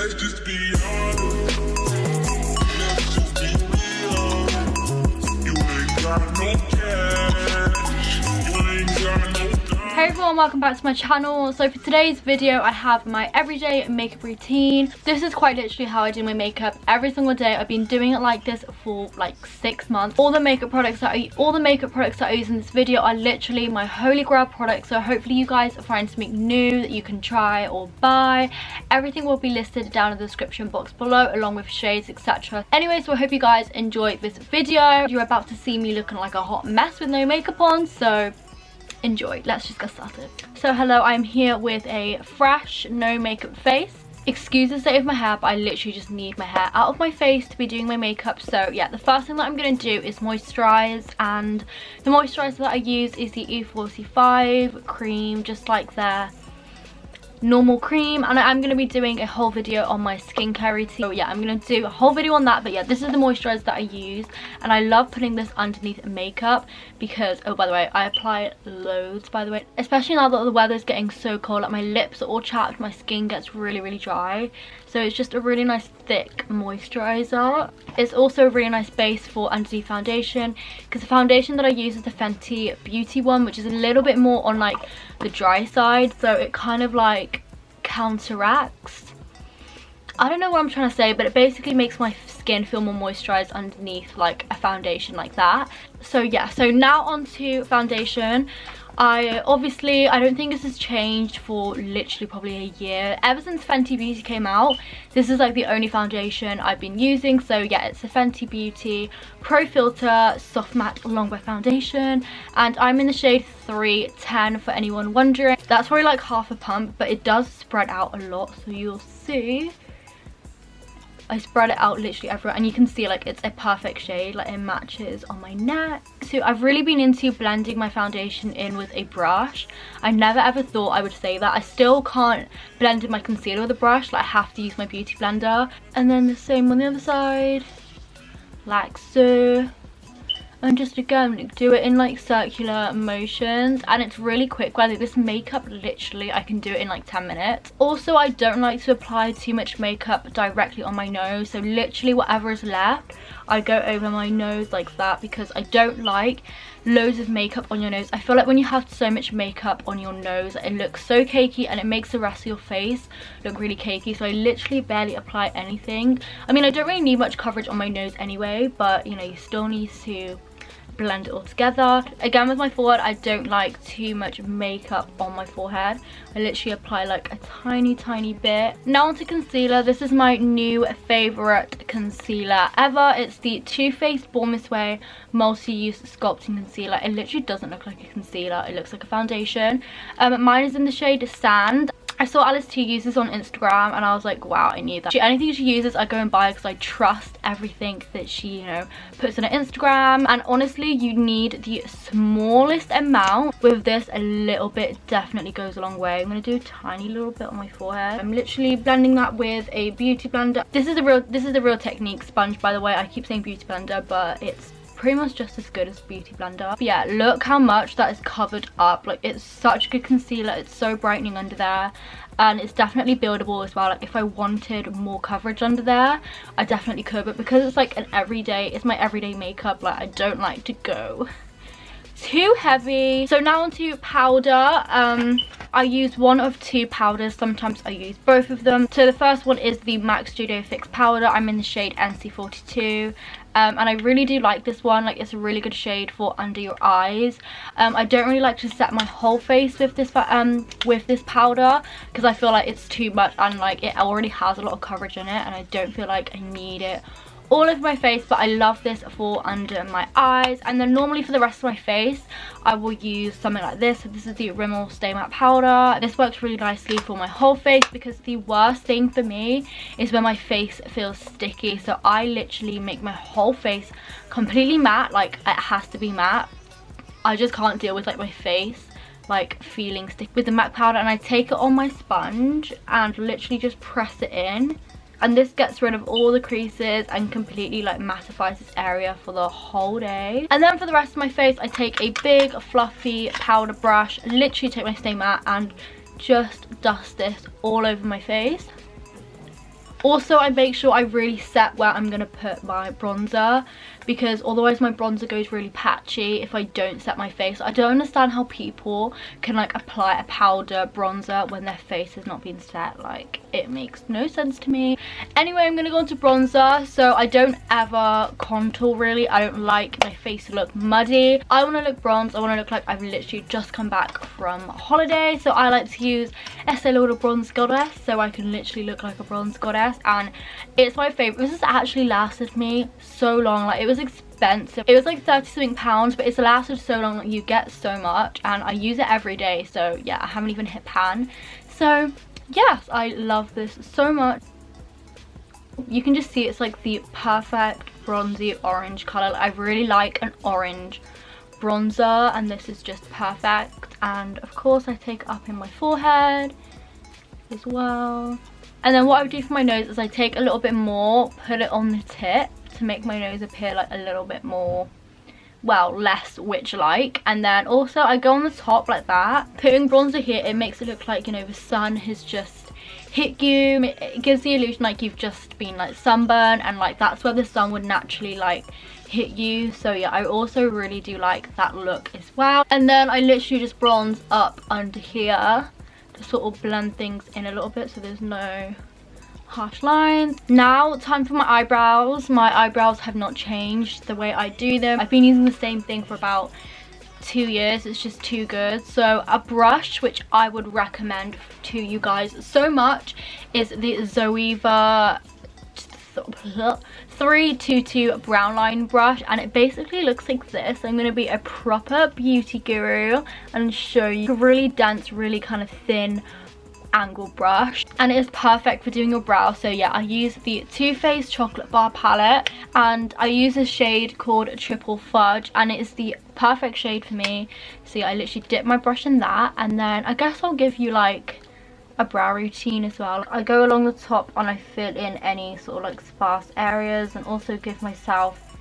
Let's just be honest. Let's just be real. You ain't got no cash. You ain't got no time. Hey everyone, welcome back to my channel. So for today's video I have my everyday makeup routine. This is quite literally how I do my makeup every single day. I've been doing it like this for like 6 months. All the makeup products that I use in this video are literally my holy grail products, so hopefully you guys find something new that you can try or buy. Everything will be listed down in the description box below along with shades, etc. Anyway, so I hope you guys enjoy this video. You're about to see me looking like a hot mess with no makeup on, so enjoy. Let's just get started. So hello, I'm here with a fresh no makeup face. Excuse the state of my hair, but I literally just need my hair out of my face to be doing my makeup. So yeah, the first thing that I'm going to do is moisturize, and the moisturizer that I use is the E45 Cream, just like their normal cream. And I'm going to be doing a whole video on my skincare routine, so yeah, I'm going to do a whole video on that. But yeah, this is the moisturizer that I use, and I love putting this underneath makeup because, oh by the way, I apply it loads, by the way, especially now that the weather's getting so cold. Like my lips are all chapped, my skin gets really dry, so it's just a really nice thick moisturizer. It's also a really nice base for underneath foundation, because the foundation that I use is the Fenty Beauty one, which is a little bit more on like the dry side, so it kind of like counteracts, I don't know what I'm trying to say, but it basically makes my skin feel more moisturized underneath like a foundation like that. So yeah, so now onto foundation. I don't think this has changed for literally probably a year. Ever since Fenty Beauty came out, this is like the only foundation I've been using. So yeah, it's the Fenty Beauty Pro Filter Soft Matte Long Wear Foundation, and I'm in the shade 310 for anyone wondering. That's probably like half a pump, but it does spread out a lot, so you'll see. I spread it out literally everywhere, and you can see like it's a perfect shade, like it matches on my neck. So I've really been into blending my foundation in with a brush. I never ever thought I would say that. I still can't blend in my concealer with a brush, like I have to use my beauty blender. And then the same on the other side, like so. And just again do it in like circular motions, and it's really quick. Whether this makeup, literally I can do it in like 10 minutes. Also, I don't like to apply too much makeup directly on my nose, so literally whatever is left I go over my nose like that, because I don't like loads of makeup on your nose. I feel like when you have so much makeup on your nose, it looks so cakey and it makes the rest of your face look really cakey. So I literally barely apply anything. I mean, I don't really need much coverage on my nose anyway, but you know, you still need to blend it all together. Again, with my forehead, I don't like too much makeup on my forehead. I literally apply like a tiny bit. Now onto concealer. This is my new favorite concealer ever. It's the Too Faced Born This Way multi-use sculpting concealer. It literally doesn't look like a concealer, it looks like a foundation. Mine is in the shade Sand. I saw Alice T use this on Instagram and I was like, wow, I need that. Anything she uses I go and buy, because I trust everything that she, you know, puts on her Instagram. And honestly, you need the smallest amount. With this, a little bit definitely goes a long way. I'm gonna do a tiny little bit on my forehead. I'm literally blending that with a beauty blender. This is the real Technique sponge, by the way. I keep saying beauty blender, but it's pretty much just as good as beauty blender. But yeah, look how much that is covered up. Like, it's such a good concealer. It's so brightening under there, and it's definitely buildable as well. Like, if I wanted more coverage under there, I definitely could, but because it's like it's my everyday makeup, like I don't like to go too heavy. So now onto powder. I use one of two powders, sometimes I use both of them. So the first one is the MAC Studio Fix powder. I'm in the shade NC42. And I really do like this one. Like, it's a really good shade for under your eyes. I don't really like to set my whole face with this powder, because I feel like it's too much, and like it already has a lot of coverage in it, and I don't feel like I need it all over my face. But I love this for under my eyes. And then normally for the rest of my face, I will use something like this. So this is the Rimmel Stay Matte powder. This works really nicely for my whole face, because the worst thing for me is when my face feels sticky. So I literally make my whole face completely matte. Like, it has to be matte. I just can't deal with like my face like feeling sticky with the MAC powder. And I take it on my sponge and literally just press it in, and this gets rid of all the creases and completely like mattifies this area for the whole day. And then for the rest of my face, I take a big fluffy powder brush, literally take my Stay Matte and just dust this all over my face. Also, I make sure I really set where I'm going to put my bronzer, because otherwise my bronzer goes really patchy if I don't set my face. I don't understand how people can like apply a powder bronzer when their face has not been set. Like, it makes no sense to me. Anyway, I'm going to go into bronzer. So I don't ever contour really. I don't like my face to look muddy. I want to look bronzed. I want to look like I've literally just come back from holiday. So I like to use Estee Lauder Bronze Goddess, so I can literally look like a bronze goddess, and it's my favorite. This has actually lasted me so long. Like, it was expensive. It was like 30 something pounds, but it's lasted so long. Like, you get so much, and I use it every day. So yeah, I haven't even hit pan. So yes, I love this so much. You can just see it's like the perfect bronzy orange color. Like, I really like an orange bronzer, and this is just perfect. And of course I take it up in my forehead as well. And then what I would do for my nose is I take a little bit more, put it on the tip to make my nose appear like a little bit more, well, less witch-like. And then also I go on the top like that. Putting bronzer here, it makes it look like, you know, the sun has just hit you. It gives the illusion like you've just been like sunburned, and like that's where the sun would naturally like hit you. So yeah, I also really do like that look as well. And then I literally just bronze up under here to sort of blend things in a little bit so there's no harsh lines. Now time for my eyebrows. My eyebrows have not changed the way I do them. I've been using the same thing for about 2 years. It's just too good. So a brush which I would recommend to you guys so much is the Zoeva 322 brown line brush, and it basically looks like this. I'm going to be a proper beauty guru and show you a really dense, really kind of thin angle brush, and it is perfect for doing your brow. So yeah, I use the Too Faced chocolate bar palette, and I use a shade called Triple Fudge, and it is the perfect shade for me. So yeah, I literally dip my brush in that, and then I guess I'll give you like a brow routine as well. I go along the top and I fill in any sort of like sparse areas, and also give myself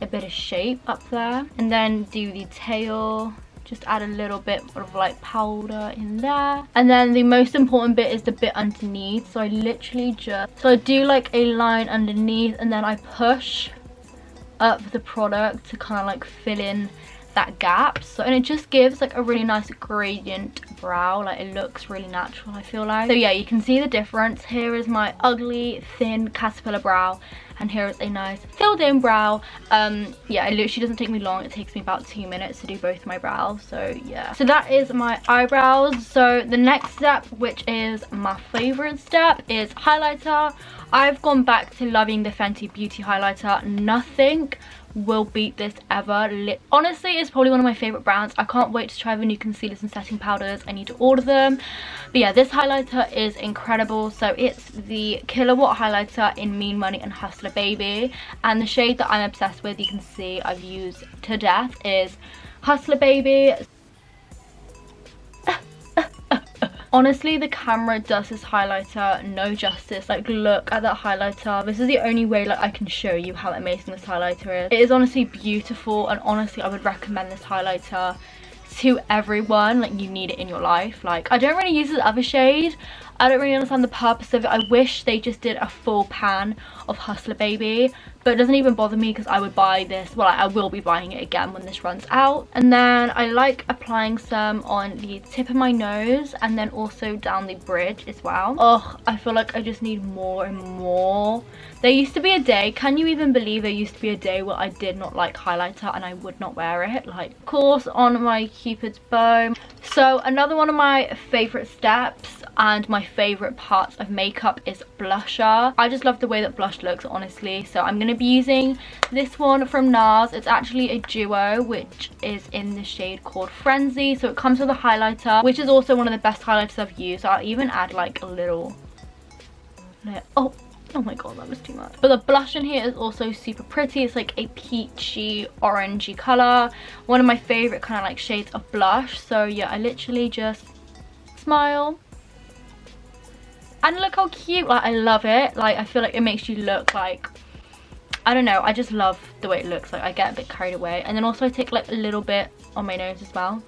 a bit of shape up there, and then do the tail. Just add a little bit of like powder in there, and then the most important bit is the bit underneath. So I literally I do like a line underneath, and then I push up the product to kind of like fill in that gap. So, and it just gives like a really nice gradient brow. Like, it looks really natural, I feel like. So yeah, you can see the difference. Here is my ugly thin caterpillar brow, and here is a nice filled in brow. Yeah, it literally doesn't take me long. It takes me about 2 minutes to do both my brows. So yeah, so that is my eyebrows. So the next step, which is my favorite step, is highlighter. I've gone back to loving the Fenty Beauty highlighter. Nothing will beat this ever. Honestly, it's probably one of my favorite brands. I can't wait to try the new concealers and setting powders. I need to order them. But yeah, this highlighter is incredible. So it's the Kilowatt highlighter in Mean Money and Hustla Baby, and the shade that I'm obsessed with, you can see I've used to death, is Hustla Baby. Honestly, the camera does this highlighter no justice. Like, look at that highlighter. This is the only way like I can show you how amazing this highlighter is. It is honestly beautiful, and honestly I would recommend this highlighter to everyone. Like, you need it in your life. Like, I don't really use this other shade. I don't really understand the purpose of it. I wish they just did a full pan of Hustla Baby, but it doesn't even bother me because I would buy this. Well, I will be buying it again when this runs out. And then I like applying some on the tip of my nose, and then also down the bridge as well. Oh, I feel like I just need more and more. There used to be a day, can you even believe there used to be a day where I did not like highlighter and I would not wear it? Like, of course, on my Cupid's bow. So another one of my favorite steps and my favorite parts of makeup is blusher. I just love the way that blush looks, honestly. So I'm going to be using this one from Nars. It's actually a duo, which is in the shade called Frenzy. So it comes with a highlighter, which is also one of the best highlighters I've used. So I'll even add like a little, oh my god, that was too much. But the blush in here is also super pretty. It's like a peachy orangey color, one of my favorite kind of like shades of blush. So yeah, I literally just smile, and look how cute. Like, I love it. Like, I feel like it makes you look like, I don't know, I just love the way it looks. Like, I get a bit carried away. And then also I take like a little bit on my nose as well,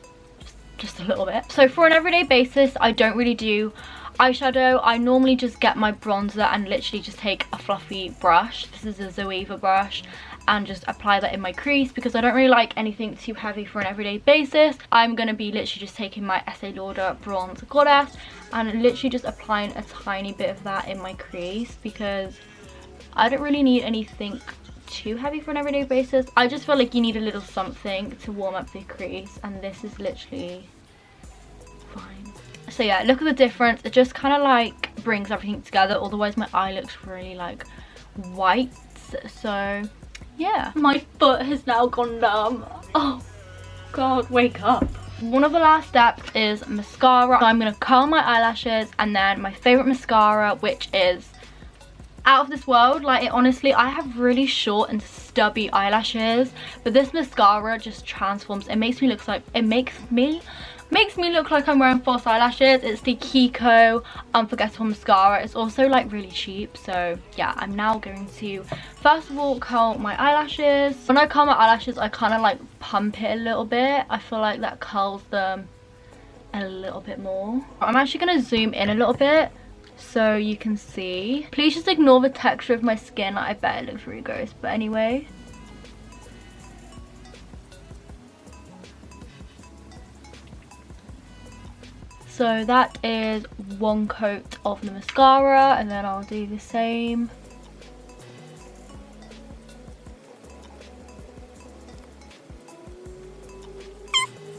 just a little bit. So for an everyday basis, I don't really do eyeshadow, I normally just get my bronzer and literally just take a fluffy brush. This is a Zoeva brush, and just apply that in my crease because I don't really like anything too heavy for an everyday basis. I'm going to be literally just taking my Estee Lauder Bronze Goddess and literally just applying a tiny bit of that in my crease because I don't really need anything too heavy for an everyday basis. I just feel like you need a little something to warm up the crease, and this is literally fine. So yeah, look at the difference. It just kind of like brings everything together, otherwise my eye looks really like white. So yeah, my foot has now gone numb. Oh god, wake up. One of the last steps is mascara. So I'm gonna curl my eyelashes, and then my favorite mascara, which is out of this world. Like, it honestly, I have really short and stubby eyelashes, but this mascara just transforms. It makes me look like I'm wearing false eyelashes. It's the Kiki Unforgettable mascara. It's also like really cheap. So yeah, I'm now going to first of all curl my eyelashes. When I curl my eyelashes, I kind of like pump it a little bit. I feel like that curls them a little bit more. I'm actually going to zoom in a little bit so you can see. Please just ignore the texture of my skin. I bet it looks really gross, but anyway. So that is one coat of the mascara, and then I'll do the same.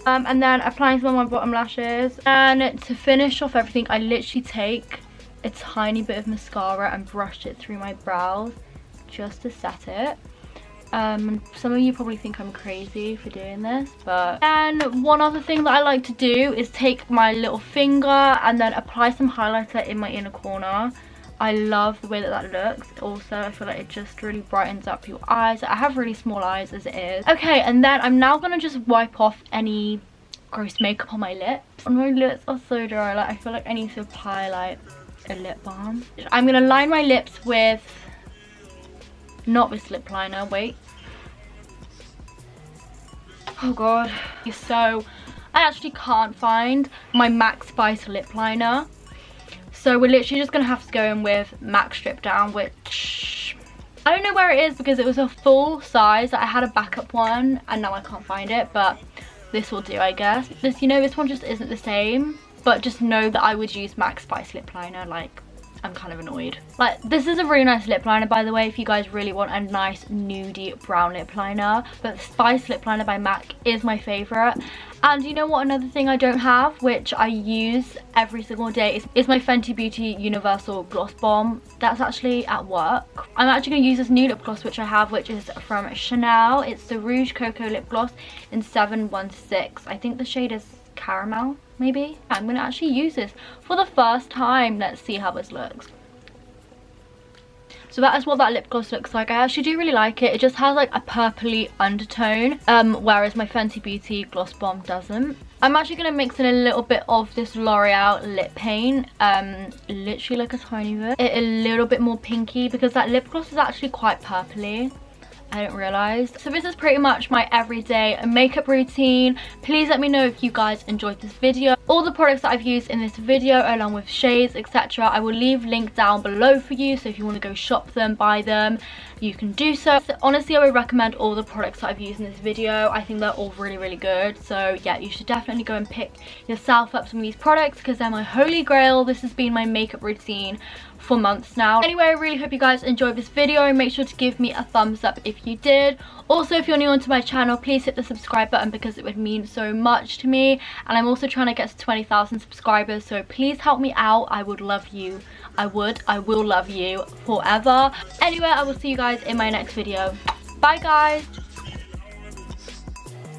And then applying some on my bottom lashes. And to finish off everything, I literally take a tiny bit of mascara and brush it through my brows just to set it. Some of you probably think I'm crazy for doing this, but and one other thing that I like to do is take my little finger and then apply some highlighter in my inner corner. I love the way that that looks. Also, I feel like it just really brightens up your eyes. I have really small eyes as it is. Okay, and then I'm now gonna just wipe off any gross makeup on my lips. And my lips are so dry. Like, I feel like I need to apply like a lip balm. I'm gonna line my lips with not this lip liner. Wait. Oh god. So I actually can't find my MAC Spice lip liner. So we're literally just gonna have to go in with MAC Strip Down, which I don't know where it is because it was a full size. I had a backup one and now I can't find it, but this will do, I guess. This, you know, this one just isn't the same, but just know that I would use MAC Spice lip liner. Like, I'm kind of annoyed. Like, this is a really nice lip liner, by the way, if you guys really want a nice nudie brown lip liner. But the Spice lip liner by MAC is my favorite. And you know what, another thing I don't have, which I use every single day, is my Fenty Beauty Universal Gloss Bomb. That's actually at work. I'm actually going to use this new lip gloss which I have, which is from Chanel. It's the Rouge Cocoa Lip Gloss in 716. I think the shade is Caramel, maybe. I'm going to actually use this for the first time. Let's see how this looks. So that is what that lip gloss looks like. I actually do really like it. It just has like a purpley undertone, whereas my Fenty Beauty Gloss Bomb doesn't. I'm actually going to mix in a little bit of this L'Oreal lip paint, literally like a tiny bit. A little bit more pinky because that lip gloss is actually quite purpley. I didn't realise. So this is pretty much my everyday makeup routine. Please let me know if you guys enjoyed this video. All the products that I've used in this video, along with shades, etc., I will leave links down below for you. So if you want to go shop them, buy them, you can do so. Honestly, I would recommend all the products that I've used in this video. I think they're all really, really good. So yeah, you should definitely go and pick yourself up some of these products because they're my holy grail. This has been my makeup routine for months now. Anyway, I really hope you guys enjoyed this video. Make sure to give me a thumbs up if you did. Also, if you're new onto my channel, please hit the subscribe button because it would mean so much to me. And I'm also trying to get to 20,000 subscribers, so please help me out. I would love you. I will love you forever. Anyway, I will see you guys in my next video. Bye guys.